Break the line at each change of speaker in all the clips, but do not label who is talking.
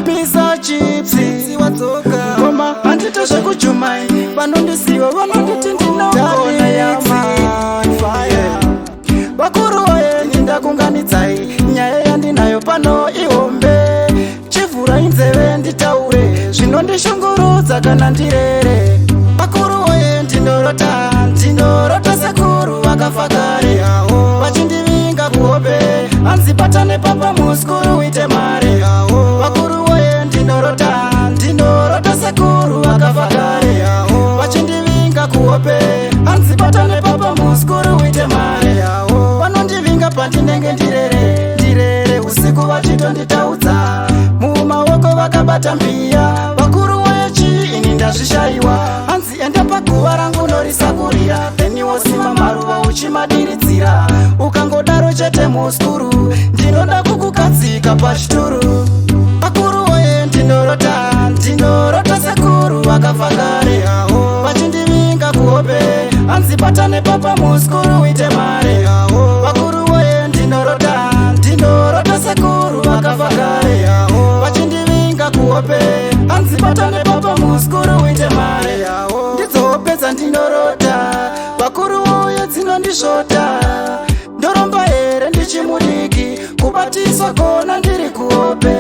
Pizza chipsi watoka Goma handitoshe kuchumai Vanondisiwa vanonditi ndinogona yama Bakuru oye ninda kunganidzai Nyaya yandinayo pano ihombe Chivhura inzeve nditaure Zvinondishungurudza kana ndirere Bakuru oye ndinorota sekuru vakafa kare Vachindivinga kuhope hanzi patane papa muskuru uite mare Bakuru oye ndinorota sekuru vakafa kare Vachindivinga kuhope hanzi patane papa muskuru uite mare Vanondivinga pandinenge ndirere usiku vachitonditaudza mumaoko vakabata mbiya Bakuru oye chiini ndazvishayiwa hanzi enda paguva rangu norisakurira Veniwosima maruva uchimadiridzira ukangodaro chete muskuru ndinoda kukukadzika pachituru Bakuru oye ndinorota sekuru vakafa kare Vachindivinga kuhope hanzi patane papa muskuru uite mare Bakuru oye ndinorota sekuru vakafa kare Vachindivinga kuhope hanzi patane papa muskuru uite mare Ndidzopedza ndinorota Bakuru oye dzinondisvota Ndoromba here ndichimudiki kubatiswa kona ndiri kuhope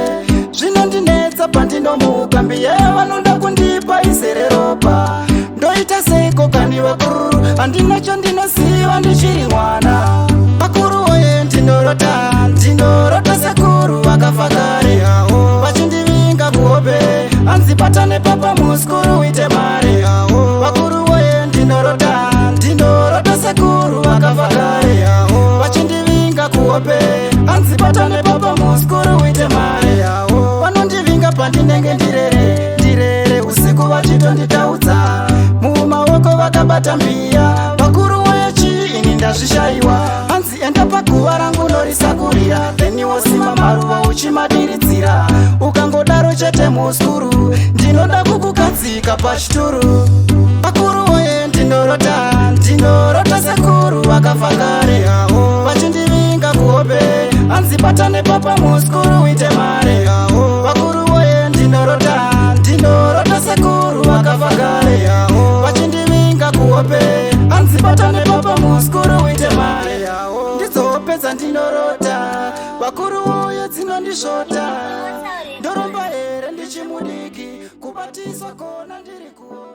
Zvinondinetsa pandinomuka mbiya vanoda kundipa izere ropa Ndoita seiko kani vakuru handina chandinosiva ndichiri mwana Bakuru oye ndinorota sekuru vakafa kare Vachindivinga kuhope hanzi patane papa muskuru uite mare Bakuru oye ndinorota sekuru vakafa kare Vachindivinga kuhope hanzi patane papa muskuru uite mare Vanondivinga pandinenge ndirere usiku vachitonditaudza mumaoko vakabata mbiya Bakuru oye chiini ndazvishayiwa hanzi enda paguva rangu norisakurira Veniwosima maruva uchimadiridzira ukangodaro chete muskuru ndinoda kukukadzika pachituru Bakuru oye ndinorota sekuru vakafa kare Vachindivinga kuhope hanzi patane papa muskuru uite mare Bakuru oye ndinorota sekuru vakafa kare Vachindivinga kuhope hanzi patane papa muskuru uite mare Ndidzopedza ndinorota Bakuru oye dzinondisvota Ndoromba here ndichimudiki kubatiswa kona ndiri kuhope